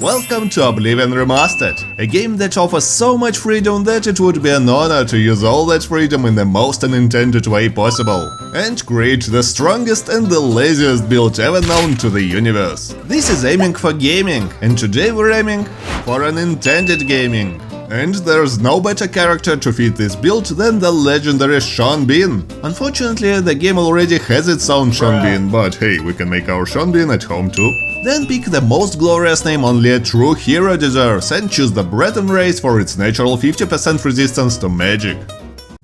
Welcome to Oblivion Remastered, a game that offers so much freedom that it would be an honor to use all that freedom in the most unintended way possible, and create the strongest and the laziest build ever known to the universe. This is aiming for gaming, and today we're aiming for unintended gaming. And there's no better character to fit this build than the legendary Sean Bean. Unfortunately, the game already has its own Sean Bean, but hey, we can make our Sean Bean at home too. Then pick the most glorious name only a true hero deserves and choose the Breton race for its natural 50% resistance to magic.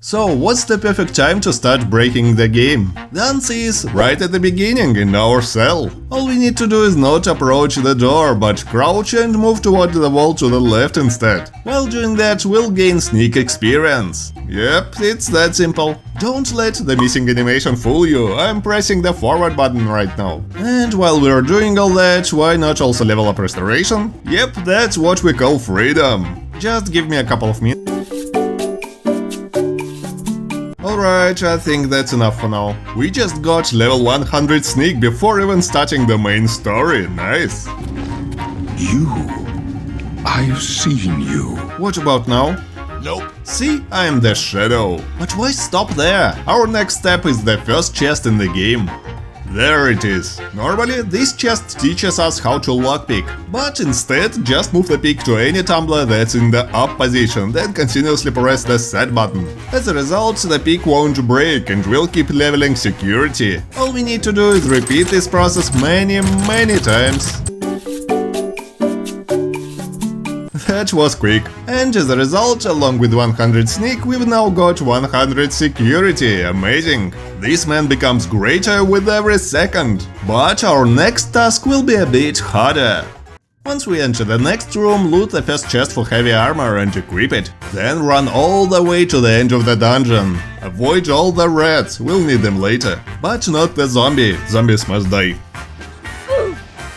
So, what's the perfect time to start breaking the game? The answer is right at the beginning, in our cell. All we need to do is not approach the door, but crouch and move toward the wall to the left instead. While doing that, we'll gain sneak experience. Yep, it's that simple. Don't let the missing animation fool you, I'm pressing the forward button right now. And while we're doing all that, why not also level up restoration? Yep, that's what we call freedom. Just give me a couple of minutes. Alright, I think that's enough for now. We just got level 100 sneak before even starting the main story, nice. I've seen you. What about now? Nope. See, I'm the shadow. But why stop there? Our next step is the first chest in the game. There it is. Normally, this chest teaches us how to lockpick, but instead just move the pick to any tumbler that's in the up position, then continuously press the set button. As a result, the pick won't break and will keep leveling security. All we need to do is repeat this process many times. That was quick. And as a result, along with 100 sneak, we've now got 100 security. Amazing. This man becomes greater with every second. But our next task will be a bit harder. Once we enter the next room, loot the first chest for heavy armor and equip it. Then run all the way to the end of the dungeon. Avoid all the rats, we'll need them later. But not the zombie. Zombies must die.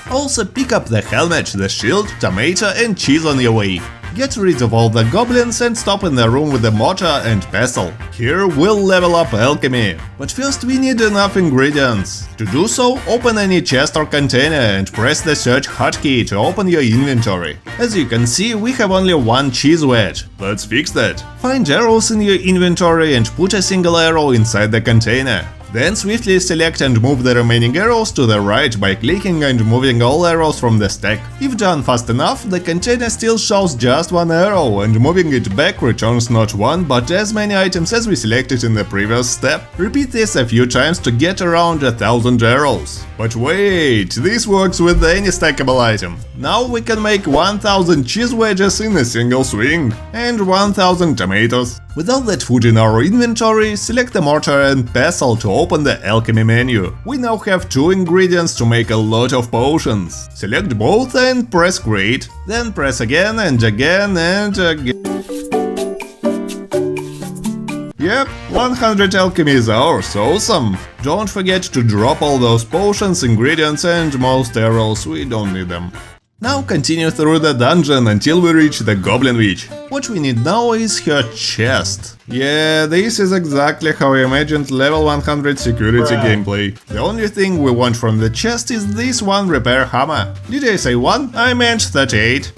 Also pick up the helmet, the shield, tomato and cheese on your way. Get rid of all the goblins and stop in the room with the mortar and pestle. Here we'll level up alchemy. But first we need enough ingredients. To do so, open any chest or container and press the search hotkey to open your inventory. As you can see, we have only one cheese wedge. Let's fix that. Find arrows in your inventory and put a single arrow inside the container. Then swiftly select and move the remaining arrows to the right by clicking and moving all arrows from the stack. If done fast enough, the container still shows just one arrow, and moving it back returns not one, but as many items as we selected in the previous step. Repeat this a few times to get around 1000 arrows. But wait, this works with any stackable item. Now we can make 1000 cheese wedges in a single swing, and 1000 tomatoes. With all that food in our inventory, select the mortar and pestle to open the alchemy menu. We now have 2 ingredients to make a lot of potions. Select both and press create. Then press again and again and again. Yep, 100 alchemy is ours, awesome! Don't forget to drop all those potions, ingredients and most arrows, we don't need them. Now continue through the dungeon until we reach the Goblin Witch. What we need now is her chest. Yeah, this is exactly how I imagined level 100 security gameplay. The only thing we want from the chest is this one repair hammer. Did I say 1? I meant 38.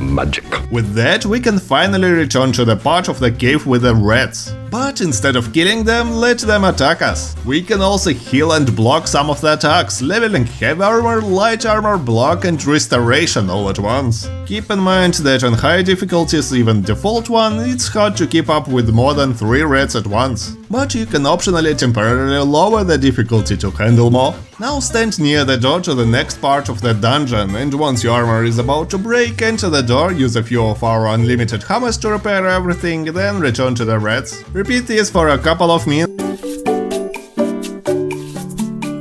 Magic. With that, we can finally return to the part of the cave with the rats. But instead of killing them, let them attack us. We can also heal and block some of the attacks, leveling heavy armor, light armor, block and restoration all at once. Keep in mind that on high difficulties, even default one, it's hard to keep up with more than 3 rats at once. But you can optionally temporarily lower the difficulty to handle more. Now stand near the door to the next part of the dungeon, and once your armor is about to break, enter the door, use a few of our unlimited hammers to repair everything, then return to the rats. Repeat this for a couple of minutes.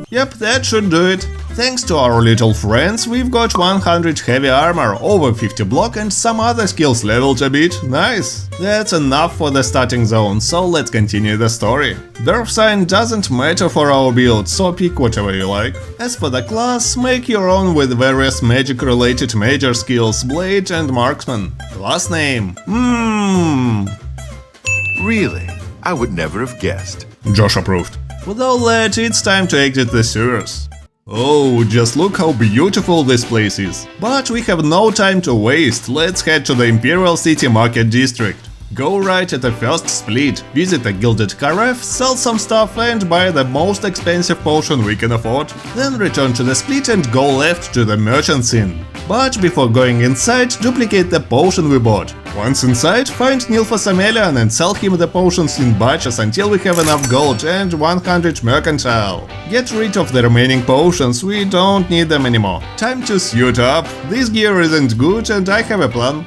Yep, that should do it. Thanks to our little friends, we've got 100 heavy armor, over 50 block and some other skills leveled a bit. Nice! That's enough for the starting zone, so let's continue the story. Birthsign doesn't matter for our build, so pick whatever you like. As for the class, make your own with various magic-related major skills, blade and marksman. Class name? Really? I would never have guessed. Josh approved. With all that, it's time to exit the sewers. Oh, just look how beautiful this place is. But we have no time to waste, let's head to the Imperial City Market District. Go right at the first split, visit a gilded carafe, sell some stuff and buy the most expensive potion we can afford. Then return to the split and go left to the merchant scene. But before going inside, duplicate the potion we bought. Once inside, find Nilphosamelian and sell him the potions in batches until we have enough gold and 100 mercantile. Get rid of the remaining potions, we don't need them anymore. Time to suit up. This gear isn't good and I have a plan.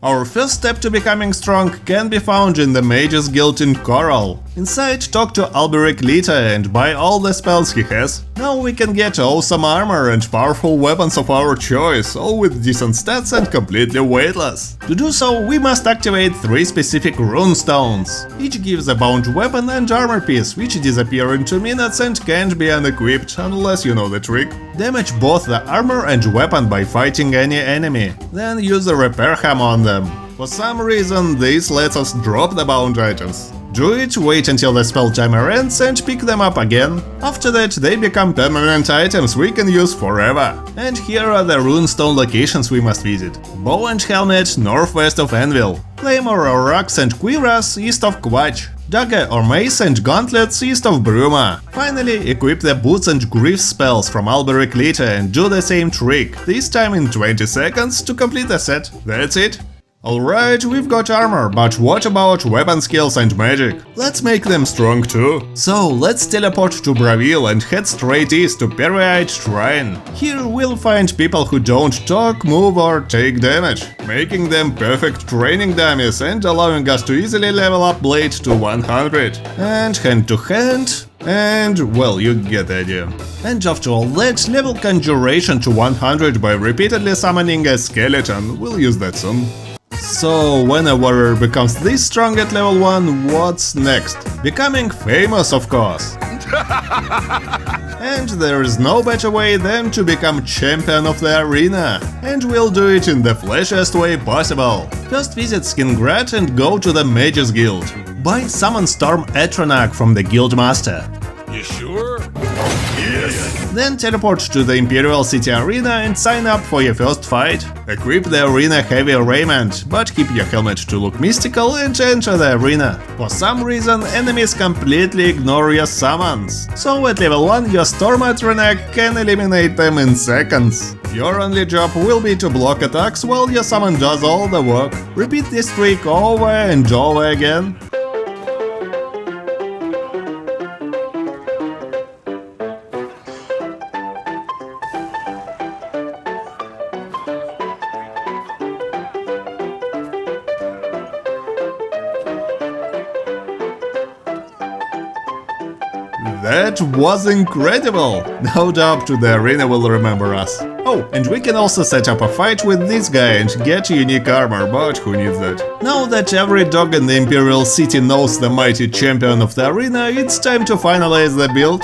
Our first step to becoming strong can be found in the Mages Guild in Coral. Inside, talk to Alberic Lita and buy all the spells he has. Now we can get awesome armor and powerful weapons of our choice, all with decent stats and completely weightless. To do so, we must activate 3 specific runestones. Each gives a bound weapon and armor piece, which disappear in 2 minutes and can't be unequipped, unless you know the trick. Damage both the armor and weapon by fighting any enemy. Then use a repair hammer on them. For some reason, this lets us drop the bound items. Do it, wait until the spell timer ends and pick them up again. After that, they become permanent items we can use forever. And here are the runestone locations we must visit. Bow and Helmet, northwest of Anvil. Claymore or Axe and Cuirass, east of Quatch. Dagger or Mace and Gauntlets, east of Bruma. Finally, equip the Boots and Grief spells from Alberic Lita and do the same trick, this time in 20 seconds to complete the set. That's it. Alright, we've got armor, but what about weapon skills and magic? Let's make them strong too. So, let's teleport to Bravil and head straight east to Periite Shrine. Here we'll find people who don't talk, move or take damage, making them perfect training dummies and allowing us to easily level up Blade to 100. And hand to hand... and, well, you get the idea. And after all that, level Conjuration to 100 by repeatedly summoning a skeleton, we'll use that soon. So, when a warrior becomes this strong at level 1, what's next? Becoming famous, of course. And there is no better way than to become champion of the arena. And we'll do it in the flashiest way possible. First visit Skingrad and go to the Mages Guild. Buy Summon Storm Atronach from the Guildmaster. You sure? Yes. Then teleport to the Imperial City Arena and sign up for your first fight. Equip the arena heavy raiment, but keep your helmet to look mystical and enter the arena. For some reason, enemies completely ignore your summons. So at level 1 your Storm Atronach can eliminate them in seconds. Your only job will be to block attacks while your summon does all the work. Repeat this trick over and over again. That was incredible! No doubt the arena will remember us. Oh, and we can also set up a fight with this guy and get unique armor, but who needs that? Now that every dog in the Imperial City knows the mighty champion of the arena, it's time to finalize the build.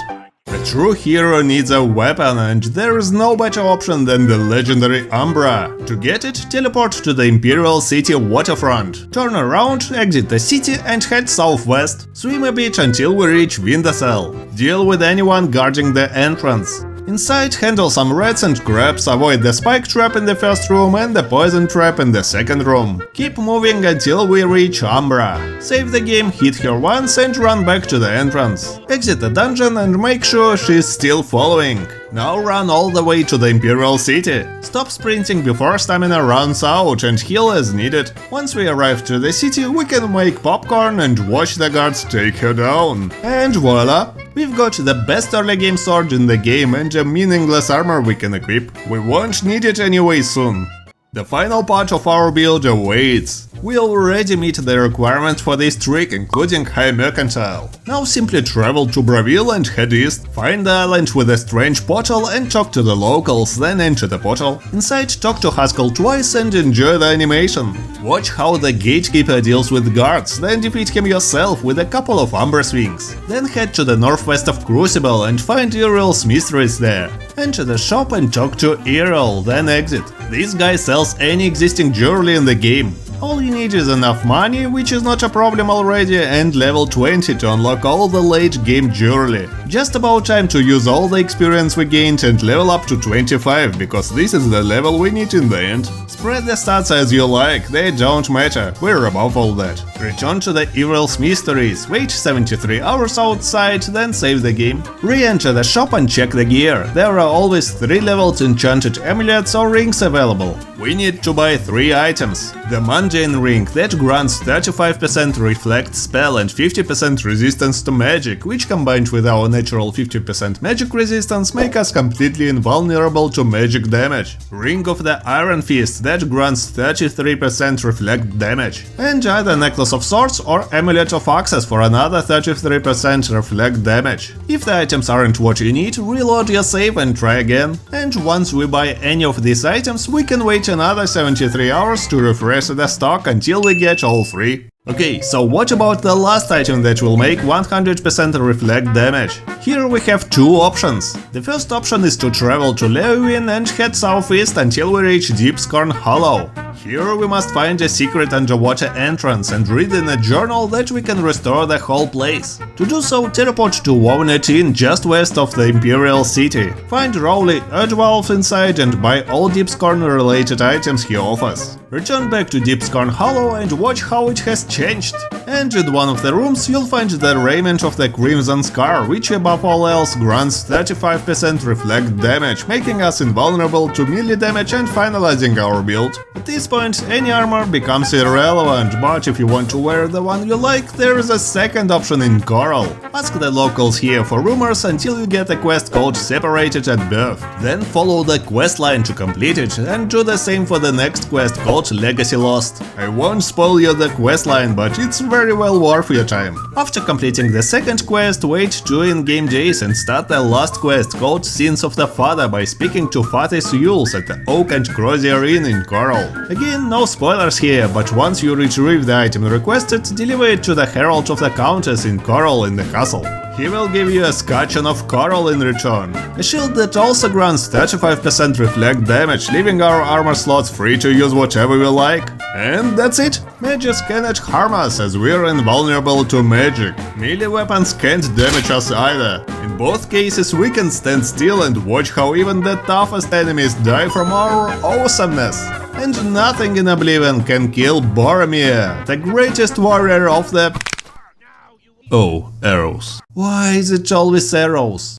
A true hero needs a weapon, and there is no better option than the legendary Umbra. To get it, teleport to the Imperial City waterfront. Turn around, exit the city and head southwest. Swim a bit until we reach Windacell. Deal with anyone guarding the entrance. Inside, handle some rats and crabs, avoid the spike trap in the first room and the poison trap in the second room. Keep moving until we reach Umbra. Save the game, hit her once and run back to the entrance. Exit the dungeon and make sure she's still following. Now run all the way to the Imperial City. Stop sprinting before stamina runs out and heal as needed. Once we arrive to the city, we can make popcorn and watch the guards take her down. And voila! We've got the best early game sword in the game and a meaningless armor we can equip. We won't need it anyway soon. The final part of our build awaits. We already meet the requirements for this trick, including high mercantile. Now simply travel to Bravil and head east, find the island with a strange portal and talk to the locals, then enter the portal. Inside, talk to Haskell twice and enjoy the animation. Watch how the gatekeeper deals with guards, then defeat him yourself with a couple of Umbra swings. Then head to the northwest of Crucible and find Uriel's mysteries there. Enter the shop and talk to Uriel, then exit. This guy sells any existing jewelry in the game. All you need is enough money, which is not a problem already, and level 20 to unlock all the late game jewelry. Just about time to use all the experience we gained and level up to 25, because this is the level we need in the end. Spread the stats as you like, they don't matter, we're above all that. Return to the Evil's Mysteries, wait 73 hours outside, then save the game. Re-enter the shop and check the gear, there are always 3 levels enchanted amulets or rings available. We need to buy 3 items. The mundane ring that grants 35% reflect spell and 50% resistance to magic, which combined with our natural 50% magic resistance make us completely invulnerable to magic damage. Ring of the Iron Fist that grants 33% reflect damage. And either Necklace of Swords or Amulet of Access for another 33% reflect damage. If the items aren't what you need, reload your save and try again. And once we buy any of these items, we can wait another 73 hours to refresh the stock until we get all 3. Okay, so what about the last item that will make 100% reflect damage? Here we have 2 options. The first option is to travel to Leeuwin and head southeast until we reach Deepscorn Hollow. Here we must find a secret underwater entrance and read in a journal that we can restore the whole place. To do so, teleport to Wownet Inn just west of the Imperial City. Find Rowley Erdwolf inside and buy all Deepscorn related items he offers. Return back to Deepscorn Hollow and watch how it has changed. And in one of the rooms you'll find the raiment of the Crimson Scar, which above all else grants 35% reflect damage, making us invulnerable to melee damage and finalizing our build. At this point, any armor becomes irrelevant, but if you want to wear the one you like, there is a second option in Coral. Ask the locals here for rumors until you get a quest called Separated at Birth. Then follow the quest line to complete it, and do the same for the next quest called Legacy Lost. I won't spoil you the quest line, but it's very well worth your time. After completing the second quest, wait 2 in-game days and start the last quest called Sins of the Father by speaking to Father Sewells at the Oak and Crozier Inn in Coral. Again, no spoilers here, but once you retrieve the item requested, deliver it to the Herald of the Countess in Coral in the castle. He will give you a Scutcheon of Coral in return, a shield that also grants 35% reflect damage, leaving our armor slots free to use whatever we like. And that's it! Mages cannot harm us as we're invulnerable to magic. Melee weapons can't damage us either. In both cases we can stand still and watch how even the toughest enemies die from our awesomeness. And nothing in Oblivion can kill Boromir, the greatest warrior of the... Oh, arrows. Why is it always arrows?